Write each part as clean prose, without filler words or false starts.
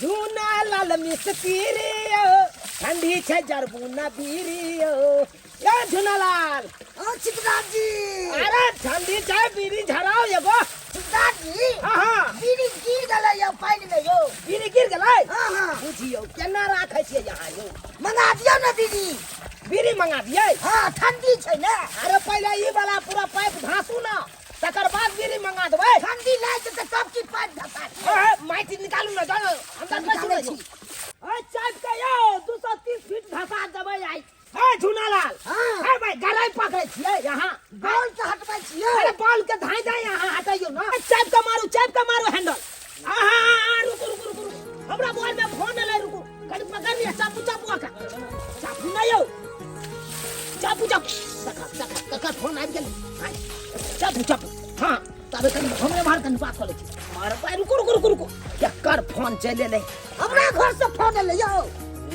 झूना लाल मिस्त्रीयो ठंडी छे जरबुना बीरियो या झूनालाल चिकनाथ जी। अरे ठंडी छे बीरी झराओ एगो चिकनाथ जी। हां बीड़ी गिर गले यो पानी में यो। बीरी गिर गलै। हां बुझियो केना राखै छियै यहाँ यो। मंगा दियो ना बीड़ी। बीरी मंगा दियै। हां ठंडी छै ना। अरे पहले ई वाला पूरा पाइप धासू ना तकर बाद बीरी मंगा देबै। ठंडी लाग के सब की पाइप धसा। माइटी निकालू ना जानो अंदर निकालै छी। ओए चाप के यो 230 फीट धसा देबै आई। ए झूनालाल ए भाई गराई पकड़े छियै यहाँ बॉल के हटबै छियै। अरे बॉल के धाई धाई यहाँ हटाइयो ना। चाप के मारू हैंडल। रुको हमरा मोबाइल में फोन एलै रुको कनी पकड़ लिया चापू का चापू ना यो चापू तका फोन आबि गेलै चापू हां तबे कनी हमरे मार कनी बात कर ले मार पाए रुको एकर फोन चले ले हमरा घर से फोन ले यो।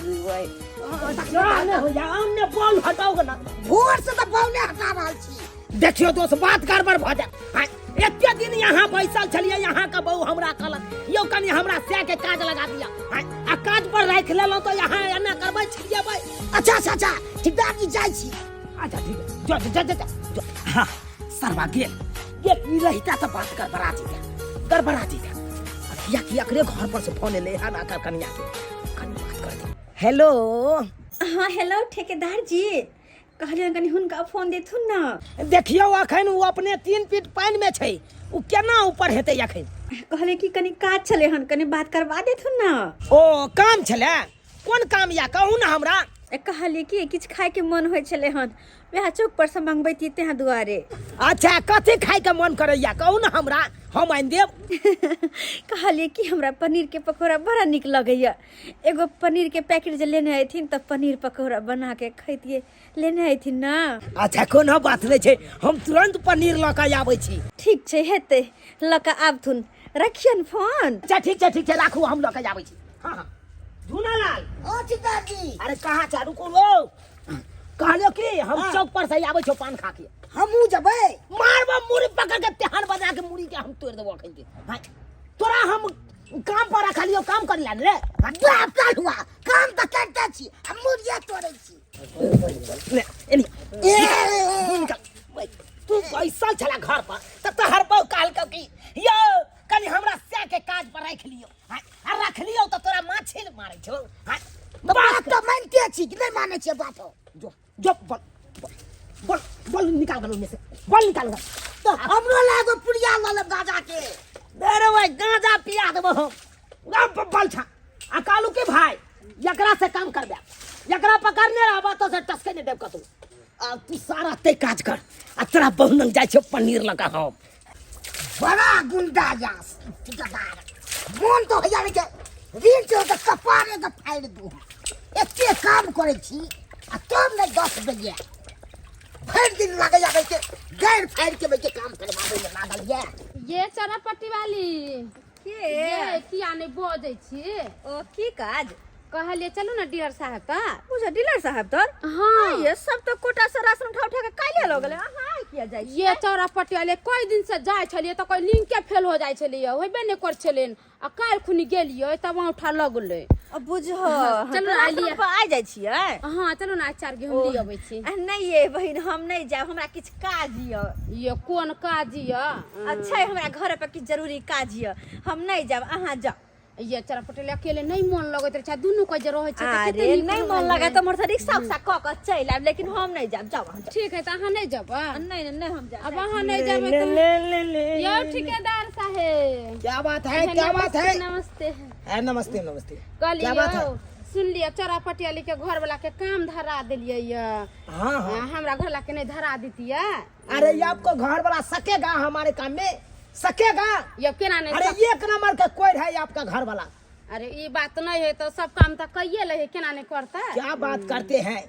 ओए जाने हो जा हमने बॉल हटाओगे ना भोर से तो बॉल हटा रहल छी। देखियो दोस्त बात गड़बड़ भ जाए। एते दिन यहाँ बैसल छलिए यहाँ का बहू हमरा कहलक यो कनी हमरा से के काज लगा दिया आ काज पर राख लेलो तो यहाँ एना करबै छियेबै। अच्छा चिकनाथ जी जाय छी। अच्छा ठीक है जा हां सरवा गेल ई रहता तो बात गड़बड़ा जेता किया एकरे घर पर से फोन ले है ना कर कनिया के कनी बात कर दे। हेलो हाँ हेलो ठेकेदार जी कहलियन कनी हुनका फोन देथुन ना। देखियो अखन वो अपने 3 फीट पानी में छै उ केना ऊपर हेतै अखन। कहले कि कनी काज चले हन कनी बात करवा देथुन ना। ओ काम छले कोन काम या कहू ना हमरा। कहलिए कि किछ खाए के मन होय छले हन वह चौक पर से मंगबैती तेहाँ दुआरे। अच्छा कथी खाए के मन करैया कहू ना हमरा हम आनि देब। कहलिए कि हमरा पनीर के पकौड़ा बड़ा निक लगैया एगो पनीर के पैकेट जे लेने आइथिन त पनीर पकौड़ा बना के खैतिए लेने आइथिन ना। अच्छा कोनो बात नहीं छै हम तुरंत पनीर ल के आबै छी। ठीक छै हेतै ल के आबथुन रखियन फोन। अच्छा ठीक छै राखू हम ल के आबै छी। हां झूनालाल ओ चिकनाथ जी। अरे कहां जा रुको लो कहलियो कि हम चौक पर से आबै छौ पान खा के हमहू जबै मारबो मुड़ी पकड़ के तेहन बजा के मुड़ी के हम तोड़ देबो अखन के। हां तोरा हम काम पर रखलियो काम कर ला रे बाप का हुआ काम त करते छी हम मुड़िया तोड़ै छी। ले एनी तू बैसल छला घर पर त तोहर बहू काल के कि यो कनी हमरा से के काज पर रख लियो आ रख लियो त तोरा माछी मारै छौ। हां बात तो मानते छी कि नहीं माने छी बात। जो बोल निकाल कर में से बोल निकाल कर तो हमरो लागो पुड़िया वाला गाजा के अरे भाई गांजा पिया देबो हम बोल छा आ कालू के भाई एकरा से काम करबे एकरा पकड़ने रहबा तो से टसके ने देब कतू आ तू सारा ते काज कर आ तोरा बहु नंग जाय छौ पनीर लगा हम बड़ा गुंडा जास ठेकेदार मन तो होया के रील तो कपारे के फाड़ दू एते काम करे छी आ तब ने 10 बजे भर दिन लगे जाबे के गैर फाड़ के के काम करवाबे में लागल ये चरपट्टी वाली के ये किया नहीं बोझै छी ओ की काज कहलिए चलू ना डीलर साहब का बुझा डीलर साहब तर हाँ ये सब तो कोटा से राशन उठा के काले लग गले हां किया जाय ये चरपट्टी वाले कई दिन से जाय छलिए तो कोई लिंक के फेल हो जाय छलिए होबे नहीं कर छलेन आ काल खुनी गेलिए तब उठा लगले अब बुझो चलो ना लिए आ जाय छियै। हां चलू ना 4 गेहूं ले अबै छी। नहीं ये बहिन हम नहीं जाब हमरा किछ काज य। ये कोन काज य अच्छा हमरा घर पर किछ जरूरी काज य हम नहीं जाब अहाँ जाओ। ये चरपट्टी अकेले नहीं मन लगत रहे दुनु को जे रहै छै अरे नहीं मन लगा त मोर रिक्शा उक्सा क के चल आब लेकिन हम नहीं जाब जाओ अहाँ जाओ। ठीक है त अहाँ नहीं जाबा नहीं हम जाब अब अहाँ नहीं जाबे तो यो ठेकेदार साहब क्या बात है नमस्ते नमस्ते कहलिए सुन लिया चरपट्टी वाली के घर वाला के काम धरा दिलिए ये हां हमरा घर वाला के नहीं धरा दीतिए। अरे ये आपको घर वाला सकेगा हमारे काम में सकेगा ये केना नहीं अरे एक नंबर का कोई है आपका घर वाला। अरे ये बात नहीं है तो सब काम तो कइए ले केना नहीं करता क्या बात करते हैं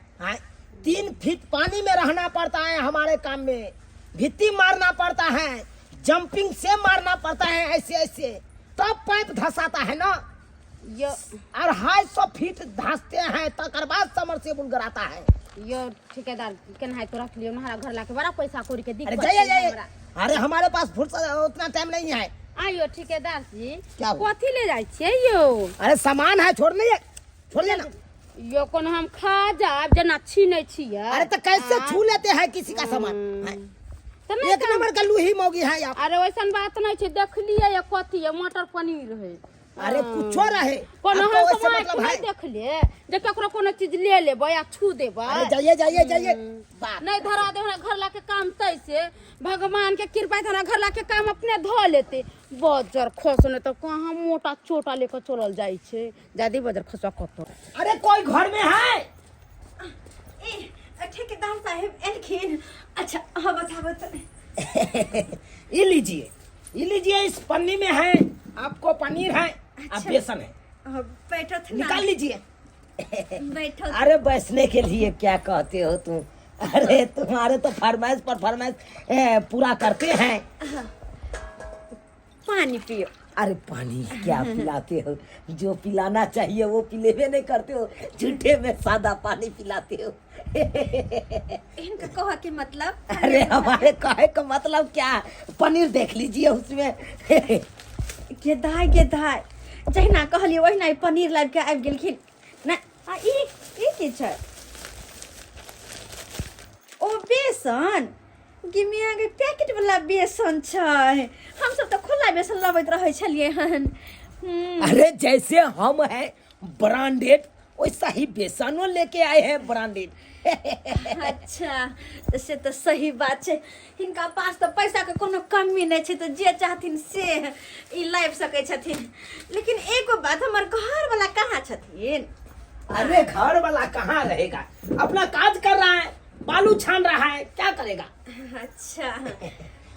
3 फीट पानी में रहना पड़ता है हमारे काम में भित्ती मारना पड़ता है जंपिंग से मारना पड़ता है ऐसे तब पाइप धसाता है ना ये 250 फीट धंसते हैं तकर बाद समरसेबुल गिराता है। ये ठेकेदार केना है तो रख लियो हमारा घर लाके बड़ा पैसा कौड़ी के दिक्कत अरे जाइए अरे हमारे पास फुर्सत उतना टाइम नहीं है आइयो ठेकेदार जी क्या हुआ? कथी ले जाय छियै यो? अरे सामान है, छोड़ नहीं है, छोड़ लेना। यो कोन हम खा जाब जेना छीनै छियै? अरे तो कैसे छू लेते हैं किसी का सामान हैं? त नहीं एक नंबर का लूही मौगी है आप। अरे वैसन बात नहीं छै, देखलिए या कथी है मटर पनीर है। अरे कुछो रहे, कोनो आपको हम वैसे समाज मतलब नहीं है। देख ले जे ककरो कोनो चीज ले लेबै या छू देबै। अरे जाइए जाइए जाइए, बात नहीं धरा दे हमरा घर लाके काम तैसे भगवान के कृपा से हमरा घर लाके काम अपने ध लेते। बजर खसने तो कहाँ मोटा चोटा लेकर चलल जाई छे, जादी बजर खसवा कतो। अरे कोई घर में है? ठेकेदार साहब एलखिन। अच्छा हाँ बताओ तो। ये लीजिए, ये लीजिए, इस पन्नी में है आपको पनीर है, अब अच्छा। बेसन है, बैठो तो निकाल लीजिए। बैठो। अरे बैठने के लिए क्या कहते हो तुम? अरे तुम्हारे तो फरमाइश पर फरमाइश पूरा करते हैं। पानी पियो। अरे पानी क्या पिलाते हो? जो पिलाना चाहिए वो पिलेवे नहीं करते हो, झूठे में सादा पानी पिलाते हो। इनका कहा के मतलब? अरे हमारे कहे का मतलब क्या? पनीर देख लीजिए उसमें। गेदाय जहिना कहलिए वहिना पनीर लाबि के आबि गेलखिन ना। आ ई की छै? ओ बेसन गिमिया के पैकेट वाला बेसन छै। हम सब तो खुला बेसन लबैत रहै छलिए हन। अरे जैसे हम हैं ब्रांडेड, वैसा ही बेसनो लेके आए हैं ब्रांडेड। अच्छा से तो सही बात छै। हिनका पास तो पैसा के कोनो कमी नहीं छै, तो जे चाहथिन से ई लाइब सकै छथिन। लेकिन एगो बात, हमर घर वाला कहाँ छथिन? अरे घर वाला कहाँ रहेगा, अपना काज कर रहा है, बालू छान रहा है, क्या करेगा? अच्छा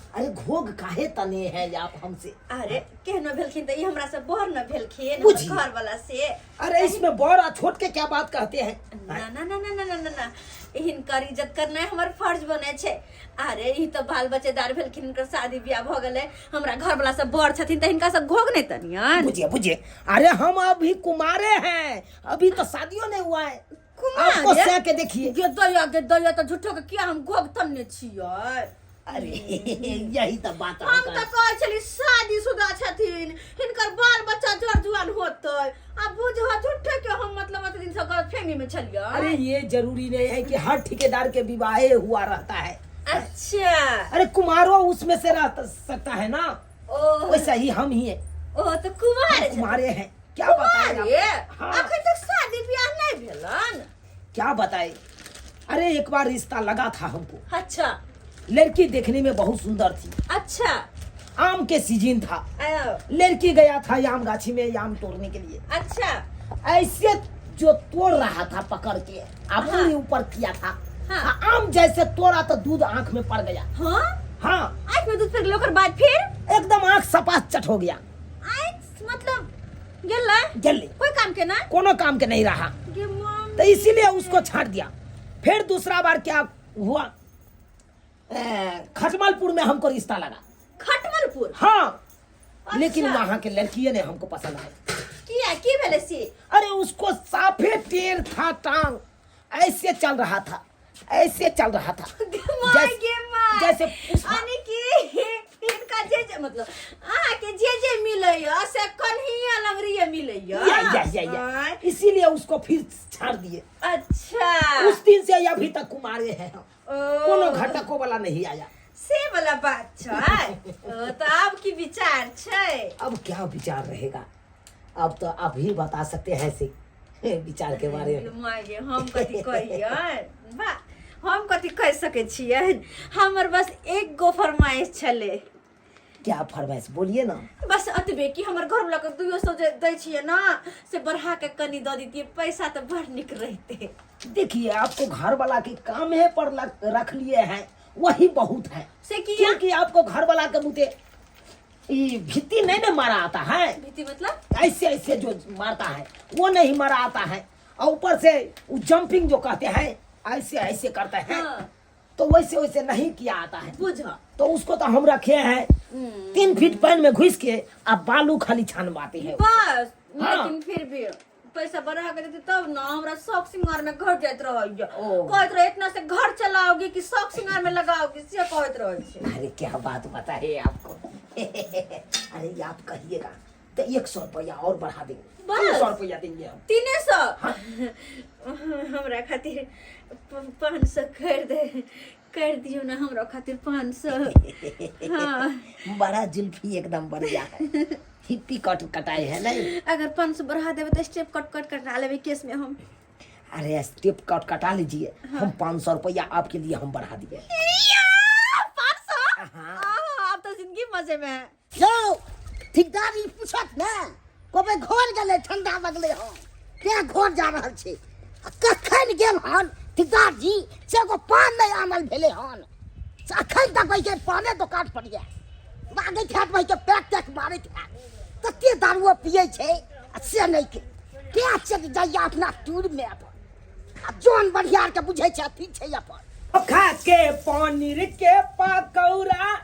अरे घोग काहे तने हैं आप हमसे? अरे केहनो भेलखिन त ई हमरा से बड़ न भेलखिन बुझी। घर वाला से। अरे इसमें बड़ और छोट के क्या बात कहते हैं? ना ना ना ना ना ना ना ना हिनकर इज्जत करना हमर फर्ज बने छै। अरे ई तो बाल बच्चेदार भेलखिन, हिनकर शादी ब्याह भ गेलै, हमरा घर वाला सब बड़ छथिन त हिनका सब घोग नहीं तनियन। बुझिए बुझिए, अरे हम अभी कुमारे हैं, अभी तो शादियों नहीं हुआ है। कुमार आपको है? से के देखिए। गे दया तो झूठो के किया हम घोग तन्ने छियै? अरे यही तो बात हम तो कहै छली शादीशुदा छथिन, हिनकर बाल बच्चा जर जुआन होतै। अब बुझो झूठे के हम मतलब अत दिन से गलतफहमी में छलियै। अरे ये जरूरी नहीं है कि हर ठेकेदार के विवाह हुआ रहता है। अच्छा अरे कुमारों उसमें से रह सकता है ना, ओह वैसा ही हम ही है, ओह तो कुमार छै। कुमारे हैं। क्या बताएं कुमार आप? हाँ। अखन तक शादी ब्याह नहीं भेलन। क्या बताए? अरे एक बार रिश्ता लगा था हमको, अच्छा लड़की देखने में बहुत सुंदर थी, अच्छा आम के सीजन था, आयो, लड़की गया था आम गाछी में आम तोड़ने के लिए। अच्छा ऐसे जो तोड़ रहा था पकड़ के, अब हाँ। ऊपर किया था, हाँ। आम जैसे तोड़ा तो दूध आंख में पड़ गया। हाँ हाँ, आँख में दूध फिर ओकर बाद फिर एकदम आंख सपाट चट हो गया, आँख मतलब गेलै जल्दी कोई काम के ना कोनो काम के नहीं रहा, गे मम्मी। तो इसीलिए उसको छाट दिया। फिर दूसरा बार क्या हुआ, खटमलपुर में हमको रिश्ता लगा। खटमलपुर? हाँ, अच्छा। लेकिन वहाँ के लड़कियों ने हमको पसंद आया। किया की भेलै से? अरे उसको साफे टेर था, टांग ऐसे चल रहा था, ऐसे चल रहा था, जैसे पुष्पा। आने की इनका जे मतलब के जे मिलैया से कन्हिया लंगरिया मिलैया। या। इसीलिए उसको फिर छाड़ दिए। अच्छा उस दिन से अभी तक कुमारे हैं हम, ओ, कोनो घटको वाला नहीं आया। से वाला बात छै। तो अब की विचार छै? अब क्या विचार रहेगा, अब तो अभी बता सकते हैं से विचार के बारे में। माये हम कथी कहियन बा, हम कथी कह सकै छियन? हमर बस एक गो फरमाइश छले। क्या फरमाइश बोलिए ना। बस अतबे कि हमर घर वाला के 200 जे दै छियै ना, से बढ़ा के कनी दऽ दीतिए, पैसा तो बड़ निक रहते। देखिए आपको घर वाला के काम है पर रख लिए हैं, वही बहुत है। से किया क्योंकि आपको घर वाला के मुझे भित्ती नहीं ना मारा आता है, भीति मतलब ऐसे ऐसे जो मारता है वो नहीं मारा आता है, और ऊपर से जंपिंग जो कहते हैं ऐसे ऐसे करते हैं। हाँ। तो वैसे वैसे नहीं किया आता है, बुझा। तो उसको तो हम रखे हैं 3 फीट पानी में घुस के, अब बालू खाली छानवाते हैं। बस हाँ। लेकिन फिर भी पैसा बढ़ा के देते तब ना, हमरा शौक सिंगार में घर जात रहैया। ओ। कहत रहे इतना से घर चलाओगे कि शौक सिंगार में लगाओगे, से कहत रहे छै। अरे क्या बात बताइए आपको। अरे ये आप कहिएगा तो 100 रुपया और बढ़ा देंगे, बस? 300 रुपया देंगे हम। 300 हमरा खातिर 500 कर दियो ना, हमरा खातिर 500। हाँ बड़ा जुल्फी एकदम बढ़िया है, हिप्पी कट कटाए है नहीं। अगर 500 बढ़ा देवे तो स्टेप कट कटा लेवे केस में हम। अरे स्टेप कट कटा लीजिए, हम 500 रुपया आपके लिए हम बढ़ा दिए। 500? हाँ। आप तो जिंदगी मजे में है। यो ठेकेदार पूछत ना कबे घर गेले ठंडा लगले हो क्या घर जा रहल छे आ कखन गेल हन ठेकेदार जी से को पान नहीं आनल भेले हन अखन तक भाई के पाने दुकान पर ये मांगे खात भाई के पैक तक मारे था कते दारू पिए छे आ से नहीं के क्या चल जाइए अपना टूर में अब जोन बढ़िया के बुझे छे पीछे अपन खा के पनीर के पकौड़ा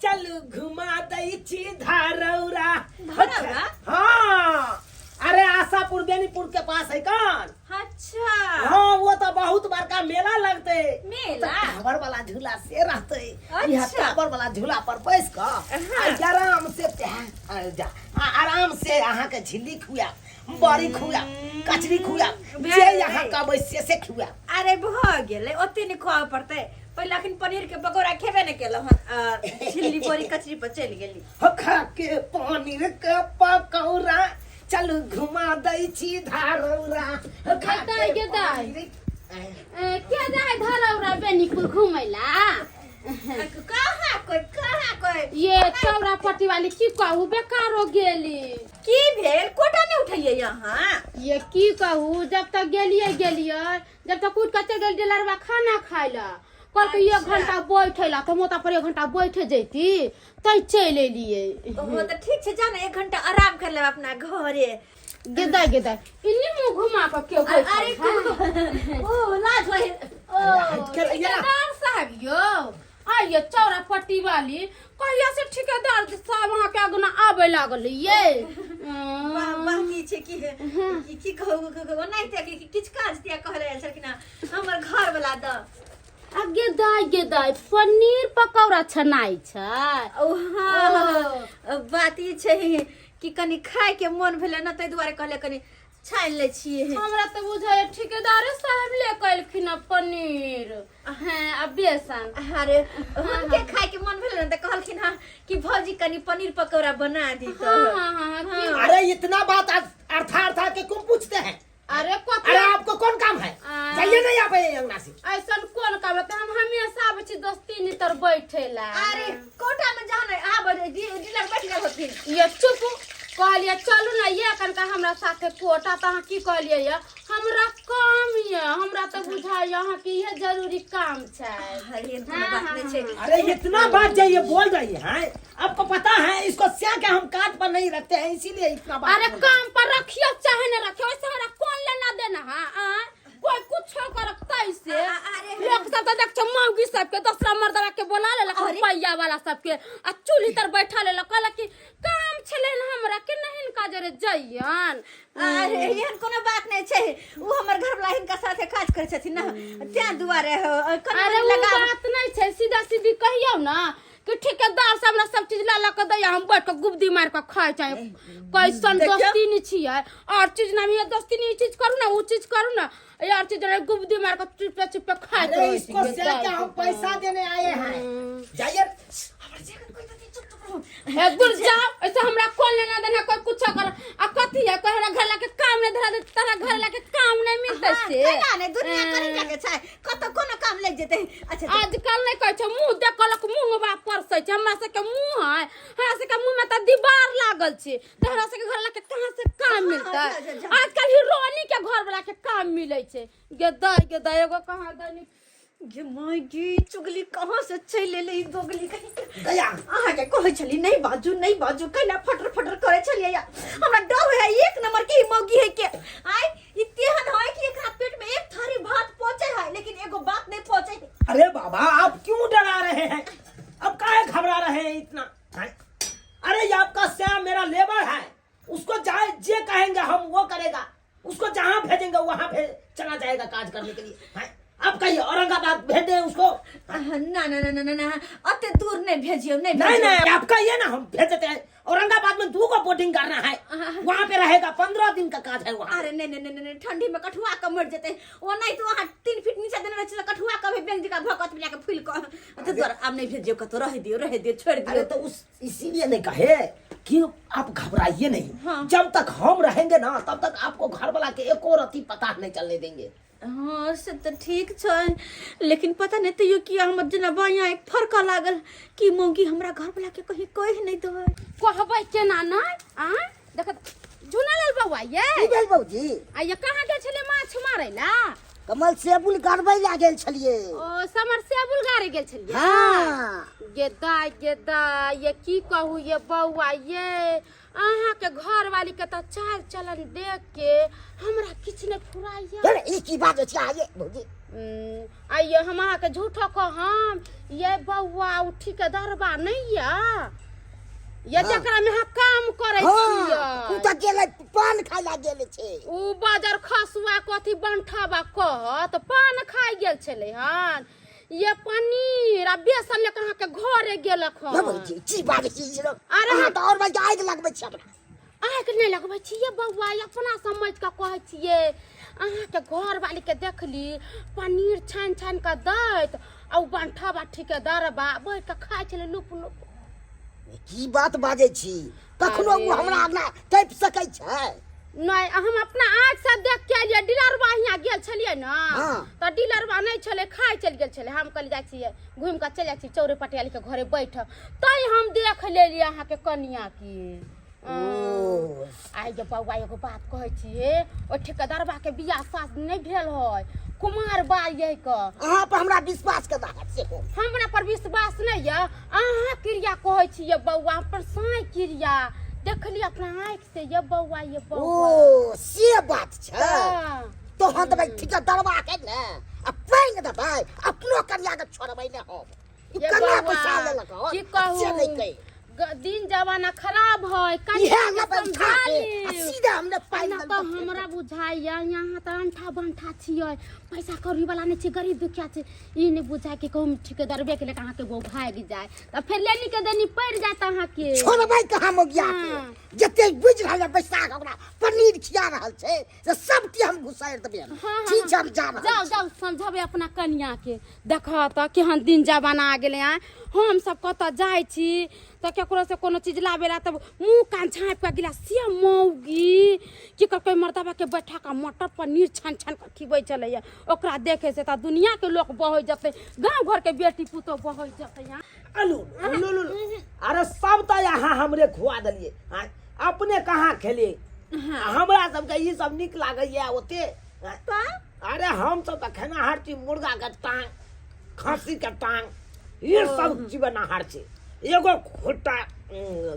चलू घुमा दई छी धारौरा। धारौरा? हाँ, अरे आशापुर बेनीपुर के पास है कौन। अच्छा हाँ वो तो बहुत बड़का मेला लगते, मेला? टावर वाला झूला से रहते। अच्छा। यह टावर वाला झूला पर बैस कर आराम से आराम से अहाँ के झिल्ली खुआ, बड़ी खुआ, कचरी खुआ, जे यहाँ का वैसे से खुआ। अरे भ गेले ओते नहीं खुआ पड़ते, पहले अखन पनीर के पकौड़ा खेबे न केलो हन, छिल्ली बड़ी कचरी पर चली गेली। खा के पनीर के पकौड़ा चलू घुमा दई छी धारौरा। क्या जाए धरौरा बेनीपुर घुमैला? कहाँ कोई ये चौरा पट्टी वाली की कहू बेकार हो गेली। की भेल कोटा नहीं उठैये यहाँ। ये की कहू जब तक गेलिए जब तक उठ के चल गेल डिलरवा खाना खाइला कल के 1 घंटा बैठेला तो मोता पर 1 घंटा बैठे जैती तै चल एलिए। वो तो ठीक छे, जाना 1 घंटा आराम कर ले अपना घरे। गेदा इन्नी मुंह घुमा के क्यों अरे ओ लाज होए ठेकेदार साहब यो आइए चौरा पट्टी वाली कहिया से ठेकेदार साहब वहां के आगुना आबे लागल ये बाकी छे की कहू नहीं ते किछ काज दिया कहले छलखिन हमर घर वाला द गेदाय पनीर पकौड़ा छनाई छै। ओ हाँ बात ई छै कि कनी खाए के मन भेले न तै दुआरे कहले कनी छान ले छिए। हमरा तो बुझाय ठेकेदार साहब ले कलखिन पनीर हां अब बेसन। अरे हमके खाए के मन भेले न त कहलखिन हां कि भौजी कनी पनीर पकौड़ा बना दी तो। हां अरे इतना बात अर्था के क्यों पूछते हैं। अरे आपको कौन काम है, जाइए नहीं आप अंगना से। ऐसा कौन काम रहता हम हमेशा आबे छी दोस्ती नहीं तर बैठेला। अरे कोटा में जाओ ना आ डीलर बैठ गए होथिन। ये चुप कहलिए चलू ना ये कनका हमरा साथे कोटा त की कहलिए ये हमरा काम ये हमरा तो बुझाय यहाँ की ये जरूरी काम छै। अरे बात नहीं छै। अरे इतना बात जाइए बोल रही है, आपको पता है इसको स्या के हम काट पर नहीं रखते हैं इसीलिए इतना बात। अरे काम पर रखियो चाहे न रखियो वैसे हमरा कौन लेना देना है कोई कुछ करता से लोग सब तो देख मौगी सब के दूसरा मर्दवा के बोला ले रुपया वाला सब के आ चूल्ही तर बैठा ले कहला कि काम छले हमरा के नहीं का जरे जइयन। अरे एहन कोनो बात नहीं छै, उ हमर घर वाला हिनका साथे काज करे छथिन ना त्या दुआरे अरे वो बात नहीं छै, सीधा सीधी कहियो ना कि ठेकेदार सब ना सब चीज ला के दैया हम बैठ के गुब्दी मार के खाए चाहे कैसन दोस्ती नहीं छिए और चीज ना ये दोस्ती नहीं चीज करू ना वो चीज करू ना यार चीज रे गुब्दी मार के चुप पे खाए। अरे इसको स्या के हम पैसा देने आए हैं, जाइए हे गुल जाओ ऐसे हमरा कौन लेना देना कोई कुछ कर आ कथी है कहरा घर ला के काम नहीं धरा दे तारा घर ला के काम नहीं मिलते से ना ने दुनिया करे जाके छै कत कोनो काम लग जेते। अच्छा आजकल नहीं कहै छै मुंह देखलक मुंह बा परसै छै हमरा से के मुंह है हमरा से के मुंह में त दीवार लागल छै तोहरा से के घर ला के कहां से काम मिलता। आजकल हीरोनी के घर वाला के काम मिलै छै। गेदा एगो कहां दैनिक ये मायगी चुगली कहां से चले ले दोगली कहीं दया आहा के कहै छली नहीं बाजू कैला फटर करे छलिए हमरा डर है 1 नंबर की मौगी है के आय इतेहन है कि एकरा पेट में एक थारी भात पहुंचे है लेकिन एगो बात नहीं पहुंचे है। अरे बाबा आप क्यों डरा रहे हैं, अब काहे घबरा रहे हैं इतना है? अरे ये आपका श्याम मेरा लेबर है, उसको जाए जे कहेंगे हम वो करेगा, उसको जहाँ भेजेंगे वहाँ चला जाएगा काज करने के लिए है? आप कहिए औरंगाबाद भेज दें उसको ना ना ना ना ना ना अते दूर नहीं भेजियो नहीं नहीं भेजियो। नहीं आपका ये ना हम भेज देते हैं औरंगाबाद में 2 को बोटिंग करना है वहाँ पे रहेगा 15 दिन का काज है वहाँ अरे नहीं नहीं नहीं नहीं ठंडी में कठुआ का मर जते वो नहीं तो वहां 3 फीट नीचे देने रहे तो कठुआ का भी बेंग का भकत मिला के फूल को तो द्वारा अब नहीं भेजियो का तो रह दियो छोड़ अरे दियो। तो उस इसीलिए नहीं कहे कि आप घबराइए नहीं हाँ। जब तक हम रहेंगे ना तब तक आपको घर वाला के एक और अति पता नहीं चलने देंगे। हाँ से तो ठीक छ लेकिन पता नहीं तो यो कि हम जना बाया एक फरका लागल कि मोगी हमरा घर वाला के कहीं कह नहीं दो। कहबै केना नहीं आ देख झुना लाल बउआ ये की भेल बौजी आ ये कहाँ गेल छले माछ मारै ला कमल सेबुल गड़बै ला गेल छलिए। ओ समर से बुलगारे गेल छलिए हाँ गेदा ये की कहू ये बउआ ये अहाँ के घर वाली के तो चाल चलन देख के हमरा किछ नहीं फुराइया। अरे ई की बात छै आगे बौजी आइए हम अहाँ के झूठो कहम ये बउआ उठी के दरबा नहीं या ये हाँ। जकरा में हम काम करे हाँ छियै तू त गेले पान खाय ला गेल छे। उ बाजार खसुआ कथी बंठाबा कहत पान खाइ गेल छले हन ये पनीर आ बेसन लेके अहाँ के घरे गेलक ना हन बौजी की बात छी रो अरे अहाँ त और भाई आग लगबै छी हमरा। अहाँ के नहीं लगबै छियै बउआ अपना समझ के कहै छियै अहाँ के घर वाली के देखली पनीर छान छान के दैत आ उ बंठाबा ठिकेदारबा बैठ के खाइ छले लुप लुप। की बात बाजै छी कखनो अरे। उ हमरा ना टैप सकै छै। नहीं हम अपना आँख से देख के लिए डीलरबा यहाँ गेल छलिए ना हाँ। तो डीलरबा नहीं छले खाए चल गेल छले हम कहली जाइ छियै घूम के चल जाइ छी चौरे पटियाली के घरे बैठ तई हम देख लेली अहाँ के कनिया की ओ आई जे बउआ एगो बात कहै छियै ओ ठेकेदारबा के बियाह सास नहीं भेल है कुमार बा यही का अहाँ पर हमरा विश्वास के बात से को हमरा पर विश्वास नहीं है अहाँ क्रिया कहै छियै बउआ पर साई क्रिया देखली अपना आँख से ये बउआ ये बउआ ओ से बात छै हाँ। तो हम त भाई ठीक दरबा के ने आ पैंग दबै अपनो कन्या के छोड़बै ने हम ई ये कन्या बउआ, पैसा लेलक हो की कहू से नहीं कही दिन जमाना खराब है इहे कन्या न के बैठा के आ संभाली सीधा हमने पाइ ना तो हमरा बुझाइया यहाँ तो अंठा बंठा छियै पैसा कौड़ी वाला नहीं छै गरीब दुखिया छै ई नहीं बुझाय के कहूँ ठेकेदारबे के लेके अहाँ के वो भाग जाए तो फिर लेनी के देनी पड़ जात अहाँ के छोड़बै कहाँ मोगिया हाँ। के जते बुझ रहल बैसाख हमरा पनीर खिया रहल छै से सब के हम घुसाइ देबै हाँ, हाँ, ठीक छै हम जा रहल जाओ जाओ समझाबे अपना कन्या के देखा तो केहन दिन जमाना आ गेले हैं हम सब कत जाय छी तो केकरो से कोनो चीज लाबेला तब मुंह कान झाँप के गिला से मौगी कि कोई मर्दबा के बैठा का मटर पनीर छान छान के खिबै चलैया ओकरा देखे से त दुनिया के लोग बहै जते गांव घर के बेटी पुतो बहै जते यहाँ अलू लो लो लो अरे सब तो यहाँ हमरे खुआ दिलिए अपने कहाँ खेले हमरा सबके ई सब निक लागैया ओते अरे हम सब त खाना हर चीज मुर्गा के टांग खस्सी के टांग ये सब जीवन आहार छै एगो खोटा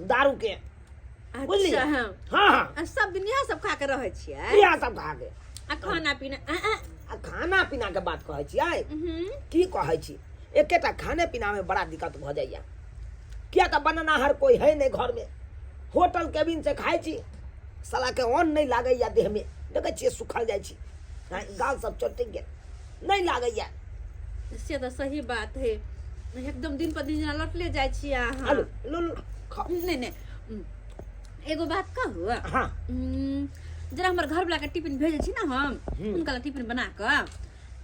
दारू के बुझलिए अच्छा हाँ हाँ हाँ सब दिन यह सब खा के रहे छियै इएह सब खा के आ खाना पीना आ खाना पीना के बात कहै छियै की कहै छी एकेटा खाने पीना में बड़ा दिक्कत भ जाइया किया तऽ बननाहर कोई है नहीं घर में होटल केबिन से खाइ छी साला के अन्न नहीं लागैया देह में देखै छियै सुखल जाइ छी गाल सब चोटि गेल नहीं लागैया से तो सही बात है एकदम दिन पर दिन जना लौटले जाइ छी अहाँ आलू लो लो खाओ नहीं नहीं एगो बात कहू हाँ जरा हमर घर वाला के टिफिन भेजे छी ना हम उनका ला टिफिन बना के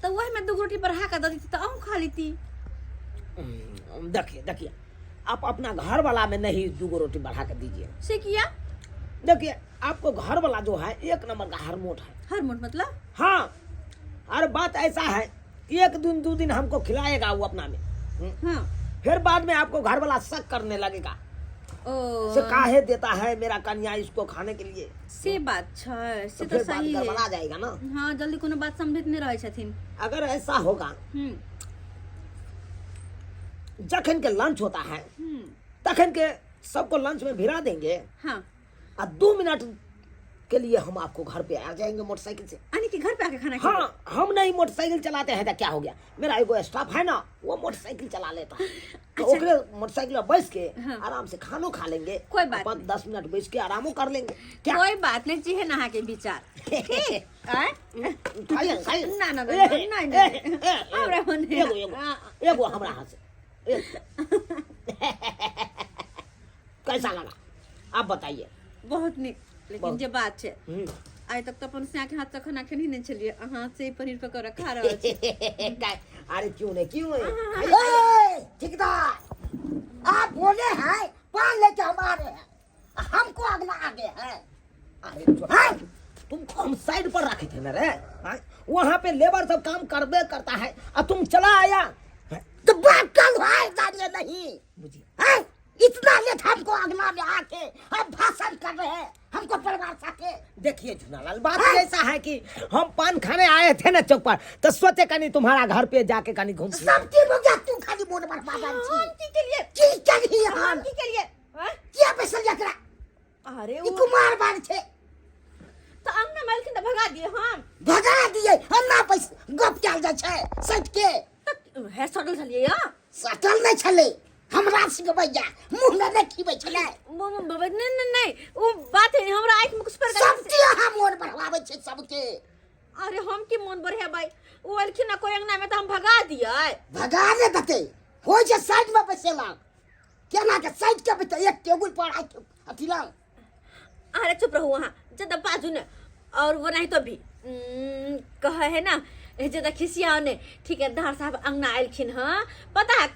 तो वही में 2 रोटी बढ़ा के दे दी तो हम खा लेती। देखिए देखिए आप अपना घर वाला में नहीं 2 रोटी बढ़ा के दीजिए से किया देखिए आपको घर वाला जो है 1 नंबर का हरमोट है हर मोट मतलब हाँ और बात ऐसा है 1 दिन 2 दिन हमको खिलाएगा वो अपना में हाँ फिर बाद में आपको घर वाला शक करने लगेगा ओ से काहे देता है मेरा कन्या इसको खाने के लिए से बात छै से तो तो फिर बात सही है गड़बड़ा जाएगा ना। हाँ जल्दी कोनो बात समझैत नहीं रहे छथिन। अगर ऐसा होगा जखन के लंच होता है तखन के सबको लंच में भिड़ा देंगे हाँ और 2 मिनट के लिए हम आपको घर पे आ जाएंगे मोटरसाइकिल से। आने के घर पे आके खाना हाँ, हम नहीं मोटरसाइकिल चलाते हैं तो क्या हो गया, मेरा एगो स्टाफ है ना वो मोटरसाइकिल चला लेता है, तो ओकरे मोटरसाइकिल पर बैठ के आराम से खानो खा लेंगे। कोई बात अपन 10 मिनट बैठ के आरामो कर लेंगे। क्या कोई बात नहीं जी है नहा के विचार खाइए खाइए। ना ना एगो हमरा हाथ से कैसा लगा आप बताइए। बहुत निक, लेकिन जे बात है हम्म। आइ तक तो अपन से आके हाथ से खाना खेनी नहीं चलिए, हाथ से पनीर पकौड़ा खा रहा है। अरे क्यों नहीं क्यों नहीं। ए, ठेकेदार आप बोले हैं पान लेके हम आ रहे हैं, हमको अगला आगे है। अरे तुमको हम साइड पर रखे थे ना रे, वहाँ पे लेबर सब काम करबे करता है और तुम चला आया। तो बात कल है जानिए नहीं है? इतना लेट हमको अगला में आके अब भाषण कर रहे हैं, हमको परिवार साथे। देखिए झूलालाल, बात ऐसा है कि हम पान खाने आए थे ना चौक पर, तो सोचे कहीं तुम्हारा घर पे जाके कहीं घूम सब चीज हो गया, तू खाली मोड़ पर बाबा की के लिए की चाहिए हम हम की के लिए क्या पैसा लेकरा अरे ई कुमार बार छे तो अंगना मालकिन तो भगा दिए हम भगा दिए हम ना पैसा गप चल जाय छे सट के तक है सटल चलिए या सटल नहीं छले हमरा से भैया मुंह में नहीं खीबे छले। नहीं वो बात है हमरा आंख में कुछ पर सब चीज हम मोड़ बढ़ावे छे सबके। अरे हम की मन बढ़िया भाई वो अलखी ना कोई अंगना में तो हम भगा दिए। भगा दे दते हो जे साइड में बैसेला क्या ना के साइड के बेटा एक टेबल पर आके अथिला। अरे चुप रहो वहाँ ज्यादा बाजू ने और वो नहीं तो भी कहा है ना ज्यादा खिसिया ने ठेकेदार साहब अंगना आलखिन हाँ पता है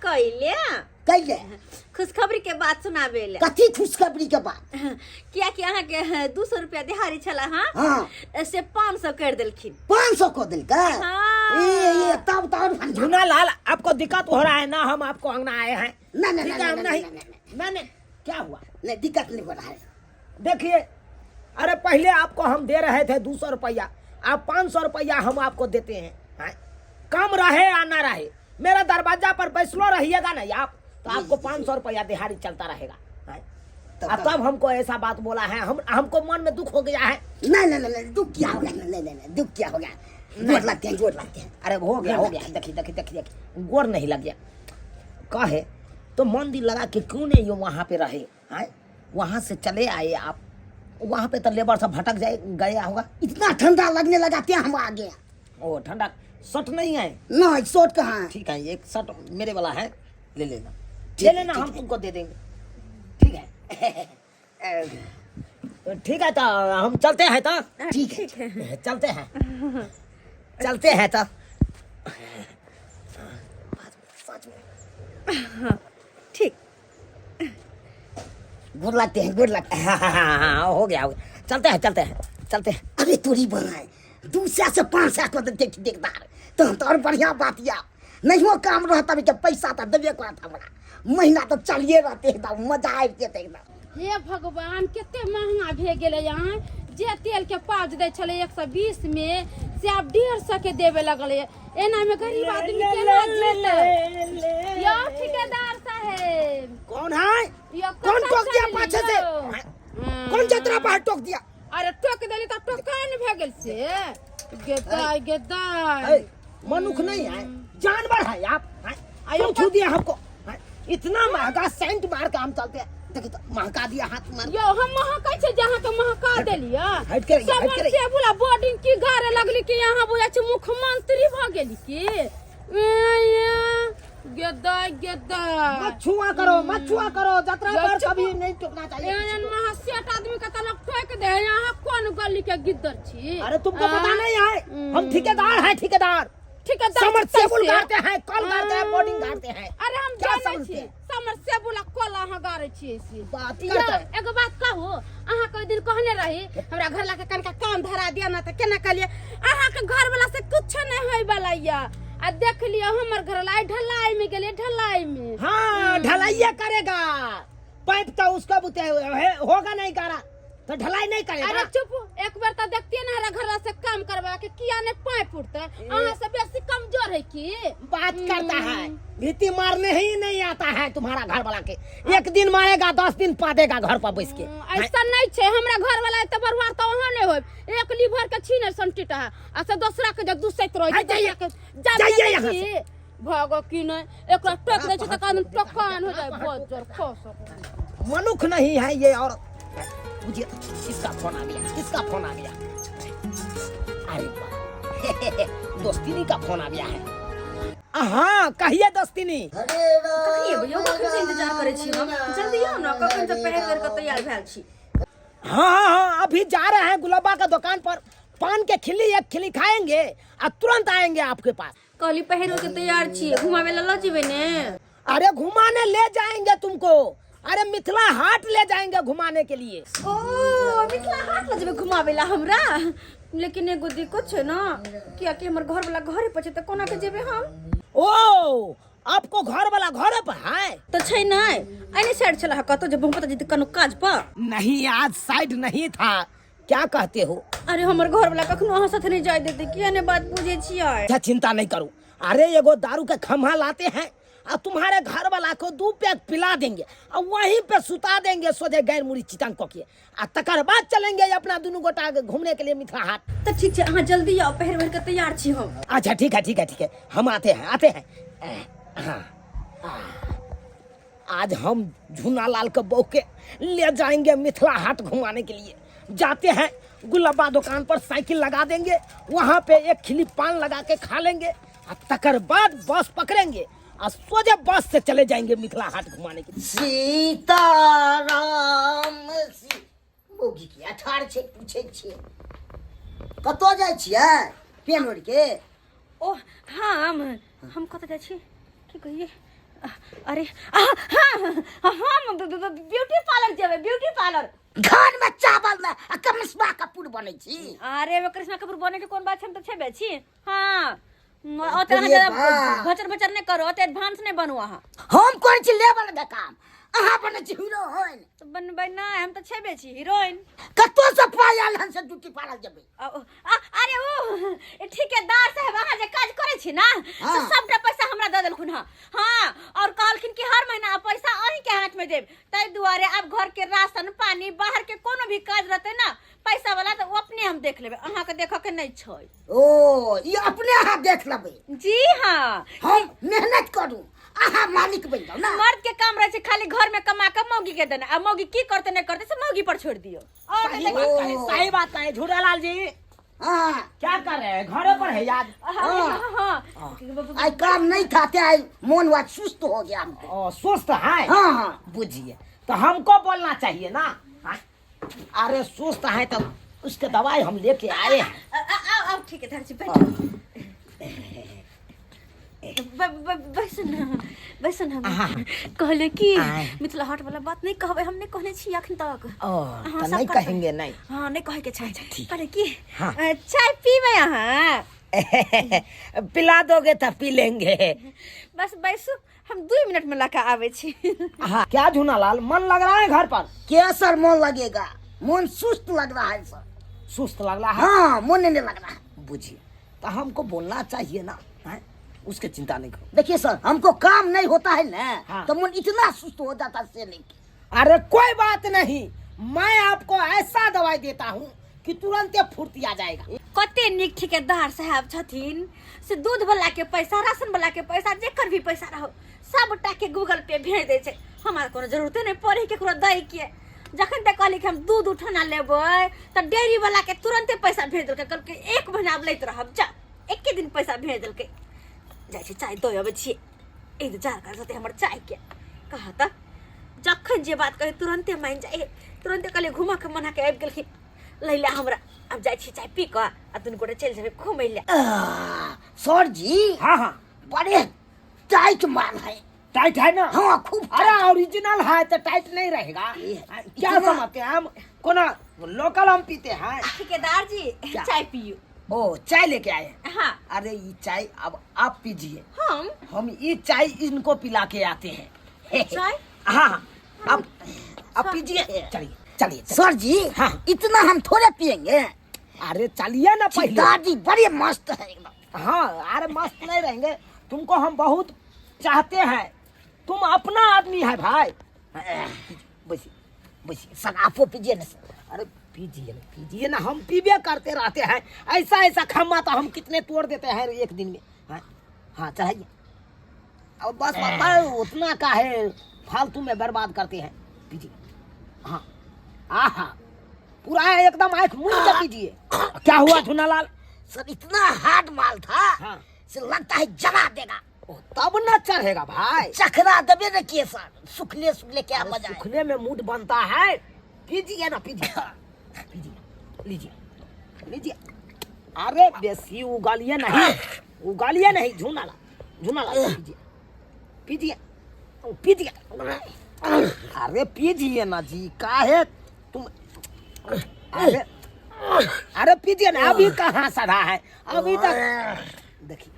कैले खुशखबरी के बात सुनाबे ले कथी खुशखबरी के बात क्या कि अहाँ के 200 रुपया दिहाड़ी छला हाँ हाँ से 500 कर देलखिन 500 को दिल का हाँ। ये तब तो झूलालाल आपको दिक्कत हो रहा है ना, हम आपको अंगना आए हैं। ना ना ठीक ना है, हम ना नहीं ना मैंने क्या हुआ नहीं दिक्कत नहीं हो रहा है। देखिए, अरे पहले आपको हम दे रहे थे 200 रुपया, आप 500 रुपया हम आपको देते हैं, हैं? कम रहे या ना रहे, मेरा दरवाजा पर बैसलो रहिएगा ना आप, तो आपको 500 रुपया दिहाड़ी चलता रहेगा। तब हमको ऐसा बात बोला है, हमको मन में दुख हो गया है। नहीं दुख क्या हो गया, नहीं दुख क्या हो गया, गोड़ लगते हैं। अरे हो गया देखिए गोड़ नहीं लग गया कहे तो मंदिर लगा के क्यों नहीं वहाँ पे रहे हैं? वहाँ से चले आए आप, वहाँ पे तो लेबर सब भटक गया होगा। इतना ठंडा लगने लगा क्या हम आ गया। ओ ठंडा शर्ट नहीं है नहीं शॉर्ट कहाँ है। ठीक है, एक शर्ट मेरे वाला है, ले लेना हम तुमको दे देंगे। ठीक है ठीक है, तो हम चलते हैं तो ठीक है चलते हैं तो ठीक गोड़ लगते हैं हाँ, हो गया चलते हैं। अरे तोरी बनाए 200 से 500 को देखदार तो और बढ़िया बात या नहीं हो काम रहता जब पैसा तो देवे को हमरा महीना तो चलिए रहते एकदम मजा आबि जेते एकदम। हे भगवान केते महंगा भे गेले यहाँ, जे तेल के पाउच दे छले 120 में से आप 150 के देवे लगले। एना में गरीब आदमी केना जीते। यो ठेकेदार साहब कौन है? यो कौन टोक दिया पाछे से? कौन जतरा बाहर टोक दिया? अरे टोक देली तो टोकान भे गेल से गेदाय मनुख नहीं है, जानवर है आप। आयो छू दिया हमको, इतना महंगा सेंट मार के हम चलते हैं। देखिए तो महका दिया हाथ मार। यो हम महका छे जहां के महका देलिया। हट के से बोला बोर्डिंग की गारे लगली कि यहाँ बुझा छे मुख्यमंत्री भ गेली की गेदाय मत छुआ करो जतरा पर कभी नहीं टोकना चाहिए। एन महासेठ आदमी का तलक ठोक दे। यहाँ कौन गली के गिद्दर छी? अरे तुमको पता नहीं है, हम ठेकेदार समरसेबुल गाड़ते हैं, कल गाड़ते हैं, बोर्डिंग गाड़ते हैं। अरे हम क्या जाने समझते छी हैं? समरसेबुल कोला हां गाड़े छी सी बात यो करते हैं। एगो बात कहू, अहाँ कोई दिन कहने रही हमरा घर ला के कनका काम धरा दिया ना त केना कलिए। अहाँ के घर वाला से कुछ नहीं होय वाला या आ देख लियो हमर घर लाई ढलाई में गेले ढलाई में। हाँ ढलाइया करेगा, पाइप तो उसका बुते होगा नहीं करा तो ढलाई नहीं करेगा। अरे चुप, एक बार तो देखती है ना घर से काम करवा के किया ने पाइप उठते। अहाँ से बेसी कमजोर करे की बात करता है, भीती मारने ही नहीं आता है तुम्हारा घर वाला के। एक दिन मारेगा 10 दिन पादेगा घर पर बैठ के। ऐसा नहीं छे, हमरा घर वाला तो बरवार तो वहां नहीं होय। एक लीवर के छीने संटिटा है, अच्छा दूसरा के जब दूसरे रह जाइए यहाँ से। भागो की नहीं, एक टक दे छ त कान टकान हो जाए बहुत जोर खस। मनुख नहीं है ये। और मुझे इसका फोन आ गया, इसका फोन आ गया। अरे वाह, दोस्तिनी का फोन आ गया है। हाँ कहिए दोस्तिनी। कहिए भैया कखन से इंतजार करे छी हम, जल्दी आओ ना, कखन से पहर कर के तैयार भेल छी। हाँ अभी जा रहे हैं गुलाबा का दुकान पर। पान के खिल्ली एक खिल्ली खाएंगे और तुरंत आएंगे आपके पास। कहली पहर के तैयार छी, घुमावे ला ल जेबे ने। अरे घुमाने ले जाएंगे तुमको, अरे मिथिला हाट ले जाएंगे घुमाने के लिए। ओ मिथिला हाट ल जेबे घुमावे ला हमरा। लेकिन एगो दिक्कत छै ना, किया कि हमर घर वाला घरे पर छै त कोना के जेबे हम। ओ आपको घर वाला घरे पर है? तो छै नहीं, एने साइड चला कतो जे बहुपत जी कनो काज पर। नहीं आज साइड नहीं था, क्या कहते हो? अरे हमर घर वाला कखनो अहाँ साथ नहीं जाय देते, किया ने बात पूछे छियै। अच्छा चिंता नहीं करो, अरे एगो दारू के खम्हा लाते हैं और तुम्हारे घर वाला को 2 पैक पिला देंगे और वहीं पे सुता देंगे सोझे गैर मुड़ी चितंग को के। और तकर बाद चलेंगे अपना दोनों गोटा घूमने के लिए मिथिला हाट। तो ठीक है, अहाँ जल्दी आओ, पहर के तैयार छी हम। अच्छा ठीक है ठीक है ठीक है, हम आते हैं। हाँ आज हम झूना लाल के बहू के ले जाएंगे मिथिला हाट घुमाने के लिए। जाते हैं गुलाबा दुकान पर साइकिल लगा देंगे, वहाँ पे एक खिली पान लगा के खा लेंगे और तकर बाद बस पकड़ेंगे और सोझे बस से चले जाएंगे मिथिला हाट घुमाने के लिए। सीताराम मोगी की अठार छे पूछे छे कतो जाय छियै पेन ओढ़ के। ओ हम कत जाय छी की कहिए। अरे हम ब्यूटी पार्लर जेबे, ब्यूटी पार्लर। घर में चावल में करिश्मा कपूर बनै छी। अरे वो करिश्मा कपूर बने के कोन बात छै, हम त छेबे छी। हां भचर भचर नहीं करो, तो एडवांस नहीं बनू। अहाँ हम करै छी लेवल के काम, अहाँ बनै छी हीरोइन। तो बनबै ना, हम तो छेबे छी हीरोइन। कतो से पाय आयल हन से ब्यूटी पार्लर जेबै। अरे ओ ठेकेदार साहब अहाँ जे काज करै छी ना, तो सबटा पैसा हमरा द देलखुन। हां और कहलखिन कि हर महीना पैसा अहीं के हाथ में देब। तै दुआरे अब घर के राशन पानी बाहर के कोनो भी काज रहते ना पैसा वाला, तो वो अपने हम देख लेबे, अहाँ के देखो के नहीं छै। ओ ये अपने अहाँ देख लेबै। जी हाँ, हम मेहनत करू, अहाँ मालिक बन जाओ ना। मर्द के काम रहे छै खाली घर में कमा के मौगी के देना, आ मौगी की करते नहीं करते से मौगी पर छोड़ दियो। सही बात है झूलालाल जी। हाँ क्या कर रहे हैं, घरों पर है याद? आई काम नहीं खाते, आई मन वाच सुस्त हो गया हमको। सुस्त है? हाँ बुझिए, तो हमको बोलना चाहिए ना। अरे सुस्त है तो उसके दवाई हम लेके आए हैं। अब ठीक है, धर से बैठो। बैसन हम कहले कि मिथिला हाट वाला बात नहीं कहबे, हमने कहने छी अखन तक। तो नहीं कहेंगे नहीं। हाँ नहीं कहे के छै। कहले कि चाय पीबे अहाँ? पिला दोगे तो पी लेंगे। बस बैसु, हम 2 मिनट में लाके आवे छी। क्या झूनालाल मन लग रहा है घर पर? क्या सर मन लगेगा, मन सुस्त लग रहा है सर। सुस्त लग रहा है? हाँ मन नहीं लग रहा है। बुझिए, तो हमको बोलना चाहिए ना, है? उसके चिंता नहीं करो। देखिए सर, हमको काम नहीं होता है ना। हाँ। तो मन इतना सुस्त हो जाता से नहीं। अरे कोई बात नहीं, मैं आपको ऐसा दवाई देता हूँ कि तुरंत फुर्ती आ जाएगा। कते निक ठेकेदार साहब छथिन से दूध वाला के पैसा, राशन वाला के पैसा, जेकर भी पैसा रहो सबटा के गूगल पे भेज दे छै। हमारा कोनो जरूरत नहीं पड़े केकरो दै के। जखन तक कहली कि हम दूध उठाना लेबै तो डेयरी वाला के तुरंते पैसा भेज देलकै, कहलकै 1 महीना लैत रहब, जा 1 दिन पैसा भेज देलकै। जाइ छै चाय दो अबै छी, इंतजार कर रहते हमर चाय के। कहा त जखन जे बात कहे तुरंते मान जाए, तुरंते कहले घुमा के मना के आबि गेलखिन लैला हमरा। अब जाइ छी चाय पी के आ दुनू गोटे चल जेबै घुमै ले। सर जी हाँ बड़े टाइट माल है। टाइट है ना? हाँ खूब। अरे ओरिजिनल है तो टाइट नहीं रहेगा। क्या समझते हैं हम, कोना लोकल हम पीते हैं। ठेकेदार जी चाय पियो। ओ चाय लेके आए? हाँ। अरे ये चाय अब आप पीजिए, हम ये चाय इनको पिला के आते हैं। चाय? हाँ अब पीजिए, चलिए। सर जी हाँ इतना हम थोड़े पियेंगे। अरे चलिए ना पहले। दादी बड़े मस्त है एकदम। हाँ अरे मस्त नहीं रहेंगे, तुमको हम बहुत चाहते हैं, तुम अपना आदमी है भाई। बसी बसी सर आपो पीजिए ना सर। अरे पीजिए ना, हम पीबे करते रहते हैं। ऐसा ऐसा खम्मा तो हम कितने तोड़ देते हैं एक दिन में। हाँ चढ़ाइए, अब बस बताओ उतना का है, फालतू में बर्बाद करते हैं। पीजिए हाँ, आहा पूरा एकदम आँख मूंद के पीजिए। क्या हुआ झूनालाल? सर इतना हार्ड माल था, हाँ से लगता है जला देगा। तब न चढ़ेगा भाई, चखरा दबे न किए सर, सुखले सुखले क्या मजा है। सुखने में मूड बनता है। पीजिए ना पीजिए, पीजिए लीजिए लीजिए। अरे बेसी उगालिए नहीं, झूनालाल पीजिए पीजिए पीजिए। अरे पीजिए ना जी, काहे तुम? अरे पीजिए ना, अभी कहाँ सड़ा है, अभी तक देखिए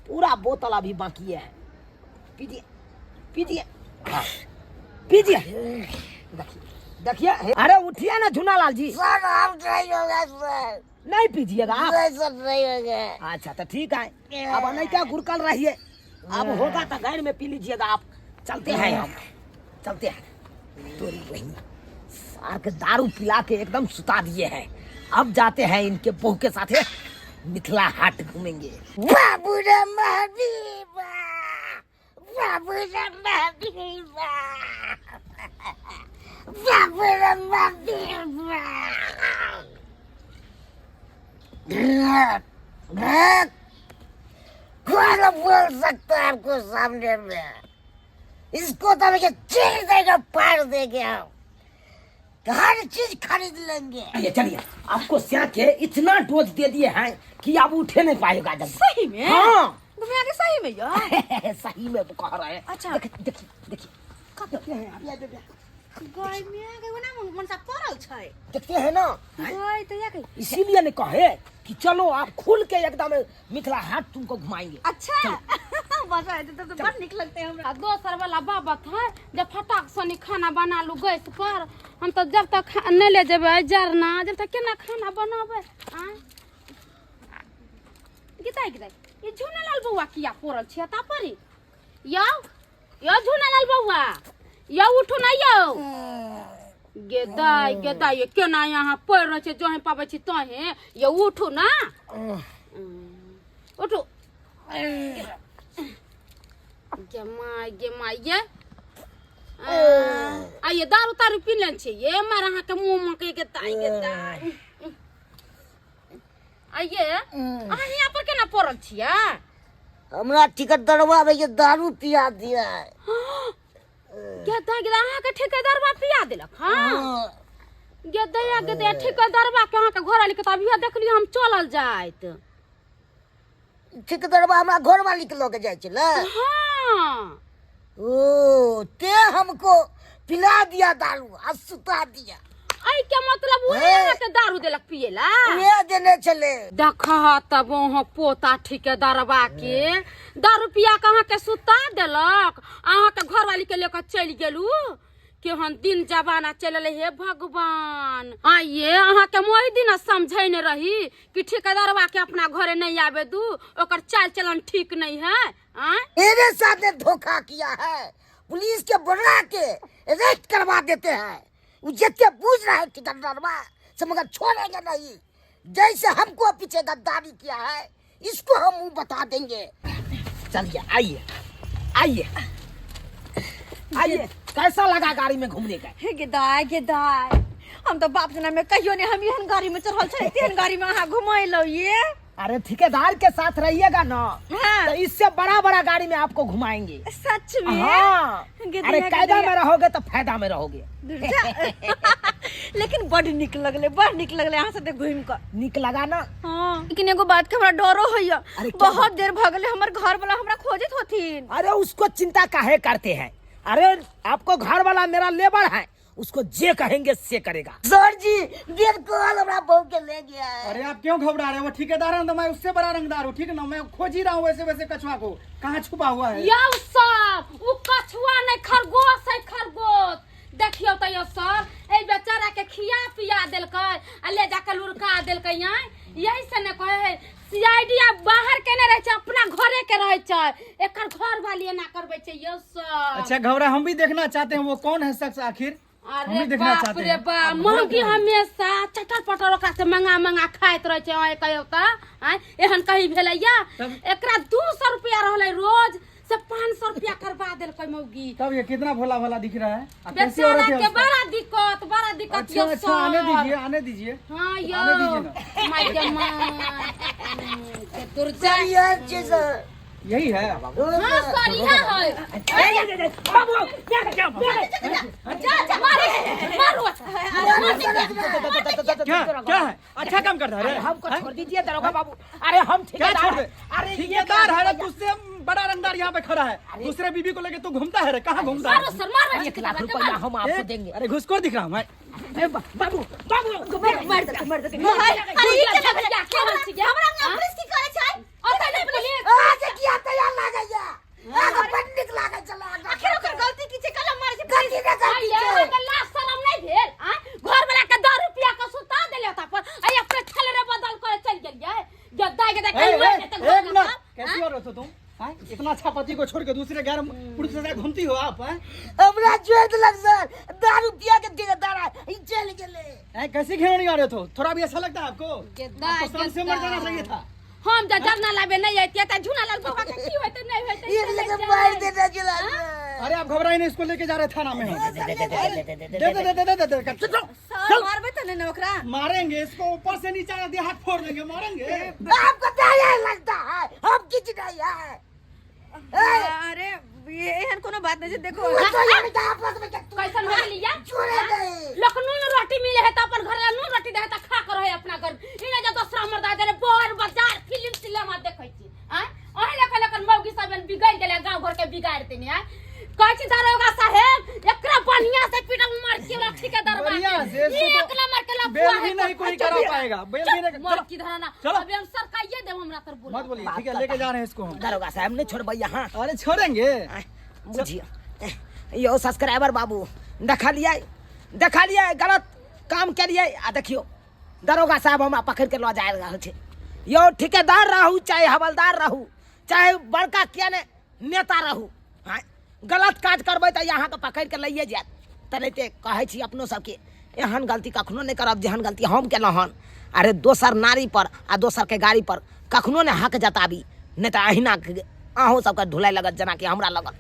पूरा बोतल अभी बाकी है। पीजिए पीजिए पीजिए, देखिए। अरे उठिए ना झूनालाल जी। सर हम नहीं होगा सर, नहीं पीजिएगा आप? नहीं सर नहीं होगा। अच्छा तो ठीक है, अब नहीं क्या गुरकल रहिए, अब होगा तो घर में पी लीजिएगा आप। चलते हैं हम, चलते हैं। तोरी बहन सार के दारू पिला के एकदम सुता दिए हैं। अब जाते हैं इनके बहू के साथ मिथिला हाट घूमेंगे। बाबू रे महबीबा, बाबू रे महबीबा, बाबू रे महबीबा। कौन बोल सकता है आपको सामने में? इसको तो मुझे चीर देगा, फाड़ देंगे हम, हर चीज खरीद लेंगे। ये चलिए, आपको स्या के इतना डोज दे दिए हैं कि आप उठे नहीं पाएगा जल्दी। सही में? हाँ घूमे के सही में यार? सही में वो कह रहे हैं। अच्छा। देखिए देखते हैं आप, गाय में आ गए ना, मन सा परल छै। देखते हैं ना, गाय तो या गई। इसीलिए ने कहे कि चलो आप खुल के एकदम मिथिला हाट तुमको घुमाएंगे। अच्छा मजा आए तो बड़ निक लगते हैं हमरा। दोसर वाला बाबत है, जब फटाक सनी खाना बना लू गैस पर, हम तो जब तक नहीं ले जेबे जरना, जब तक केना खाना बनाबे। गिताई ये झूनालाल बउआ किया पोरल छिया ता परी? यो झूनालाल बउआ, यो उठो ना यो। गेदाई ये केना यहाँ पड़ रहे छे, जहे पावे छी तहे ये उठो ना, उठो। गेमा ये ये दारू तारू पी ले छे, ये मारा हां के मुंह में के गेदाई आइए यहाँ पर केना पड़ल छिया? हमरा टिकट दरवा में ये दारू पिया दिया है। गेदाई अहाँ के ठेकेदारवा पिया देलक? हाँ गेदाई ठेकेदारवा के अहाँ के घर वाली के तभी देखली हम चलल जाइत। ठेकेदारवा हमरा घर वाली के लोग जाय छले। हाँ ओ ते हमको पिला दिया दारू आ सुता दिया। आई के मतलब वो अहाँ के दारू देलक पिएला? ये देने चले। देखा तब वहाँ पोता ठेकेदारवा के दारू पिया के अहाँ के सुता देलक, अहाँ के घर वाली के लेकर चल गेलू। केहन दिन जमाना चलल हे भगवान। आइए अहाँ के मोहि दिन समझे न रही कि ठेकेदारवा के अपना घरे नहीं आवे दू, ओकर चाल चलन ठीक नहीं है। मेरे साथ ने धोखा किया है, पुलिस के बुला के अरेस्ट करवा देते हैं। वो जितने पूछ रहा है ठेकेदारवा से, मगर छोड़ेंगे नहीं। जैसे हमको पीछे गद्दारी किया है, इसको हम मुंह बता देंगे। चलिए आइए आइए आइए, कैसा लगा गाड़ी में घूमने का? गेदाई हम तो बाप जना में कहियो ने हम एहन गाड़ी में चढ़ल छे, तेहन गाड़ी में अहाँ घुमाइलो ये। अरे ठेकेदार के साथ रहिएगा ना, हाँ। तो इससे बड़ा गाड़ी में आपको घुमाएंगे। सच में? हाँ। गेदाई अरे कायदा में रहोगे तो फायदा में रहोगे। लेकिन बड़ निक लगले यहाँ से घूम कर। निक लगा ना? हाँ। लेकिन एगो बात के हमरा डरो होइया, अरे क्या बहुत देर भ गेले, हमर घर वाला हमरा खोजत होथिन। अरे उसको चिंता काहे करते हैं? अरे आपको घर वाला मेरा लेबर है, उसको जे कहेंगे से करेगा। सर जी देर को हमरा बहू के ले गया है। अरे आप क्यों घबरा रहे हो? वो ठेकेदार है तो मैं उससे बड़ा रंगदार हूँ, ठीक है ना? मैं खोज ही रहा हूँ वैसे कछुआ को, कहाँ छुपा हुआ है। यो सर वो कछुआ नहीं खरगोश है, खरगोश। देखियो तो यो सर ए बेचारा के खिया पिया देलकै, आ ले जाके लुरका देलकै। यही से ने कहे है सीआईडी बाहर के नहीं रहे छै, अपना घरे के रहे छै, एकर घर वाली ना करबे छै ये सब। अच्छा घबरा, हम भी देखना चाहते हैं वो कौन है शख्स आखिर, हम अरे भी देखना बाप चाहते रे हैं। बाप, महंगी हमेशा चटर पटर ओकरा से मंगा खाइत रहे छै। आय कहियो त आय एहन कहीं भेलैया, एकरा 200 रुपया रहले रोज से 500 रुपया करवा देलकै मौगी। तब ये कितना भोला भाला दिख रहा है, और कैसी बेचारा औरत है के उसका? बड़ा दिक्कत अच्छा ये अच्छा, आने सब। दीजिए आने दीजिए। हाँ यो आने दीजिए माय जमा तुरजा यही है। हाँ सरिया है। बाबू क्या क्या जा मारो मारो। क्या क्या है, अच्छा काम कर रहा है। हमको छोड़ दीजिए दरोगा बाबू। अरे हम क्या छोड़ ठेकेदार दे, हैं। अरे ठेकेदार है रे, तुझसे बड़ा रंगदार यहाँ पे खड़ा है, दूसरे बीबी को लेके तू घूमता है रे, कहाँ घूमता मारो है? सर मारो। 1 लाख रुपया हम आपको देंगे। अरे घुसखोर दिख रहा हूँ मैं। बाबू बाबू मार दे अरे ये क्या लगा क्या बन छी हमरा अंग पुलिस की करे छै। और तने पुलिस आज किया तैयार लागैया, आगे पंडित लागे चला आखिर ओकर गलती की छै, कलम मारे छै गलती पुलिस। ना गलती ये छै। वाला शरम नहीं भेल आ घर वाला के 2 रुपया का सुता देले था पर आ एक ठेल रे बदल कर चल गेलिए गद्दा के ए, कहीं ए, एक मिनट, कैसी औरत हो तुम? हैं? इतना अच्छा पति को छोड़ के दूसरे गैर पुरुष के साथ घूमती हो आप? हैं? हमरा जोत लग सर, दारू पिया के ठेकेदार है, चल गेले। हैं, कैसी खिलौनी आ रहे हो? थोड़ा भी अच्छा लगता है आपको? गद्दा, आपको शर्म से मर जाना चाहिए था। हम जा जरना लाबे नहीं आती त झूना लाल बाबा के की होते नहीं होते एक लगे मार देना चला। अरे आप घबराइए नहीं, इसको लेके जा रहे थाना में हम। दे सर मारबे त नहीं ओकरा। मारेंगे इसको, ऊपर से नीचे आधे हाथ फोड़ देंगे, मारेंगे। आपको दया लगता है, हम किच नहीं है। अरे ये एहन कोनो बात नहीं छै, देखो वो तो यानी कि आपस में कैसन हो लिया छोड़े गए। लखनऊ रोटी मिले है त अपन घर नून रोटी दे त खा कर है अपना घर इने जे दूसरा मर्दा करे बोर बाजार फिल्म सिनेमा देखै छी। आ ओहे लेकर मौगी सब बिगाड़ गेले, गांव घर के बिगाड़ देने आ कहै छी दरोगा साहेब एकरा बढ़िया से पीटा मार के रखी के दरबार बढ़िया से, इसको तो एक नंबर के लफुआ बेल है भी नहीं कोई करा पाएगा, बेल भी नहीं। मर की धराना चलो। अभी हम सरकाइए देब हमरा तर बोल मत बोलिए, ठीक है, लेके जा रहे हैं इसको हम। दरोगा साहब ने छोड़बै यहाँ। अरे छोड़ेंगे। बुझिए यो सब्सक्राइबर बाबू देखलिए गलत काम करिए आ देखियो दरोगा साहब हमरा पकड़ के ल जा रहल छै। यो ठेकेदार रहू चाहे हवलदार रहू चाहे बड़का किया ने नेता रहू, हाँ गलत काज करबै त यहाँ के पकड़ के लइए जायत। तनैते कहै छी अपनो सबके एहन गलती कखनो नहीं करब जेहन गलती हम केलहुँ हन। अरे दोसर नारी पर आ दोसर के गाड़ी पर कखनो ने हक जताबी, नहीं तो अहिना अहूँ सबके ढुलाई लगत जेना कि हमरा लगत।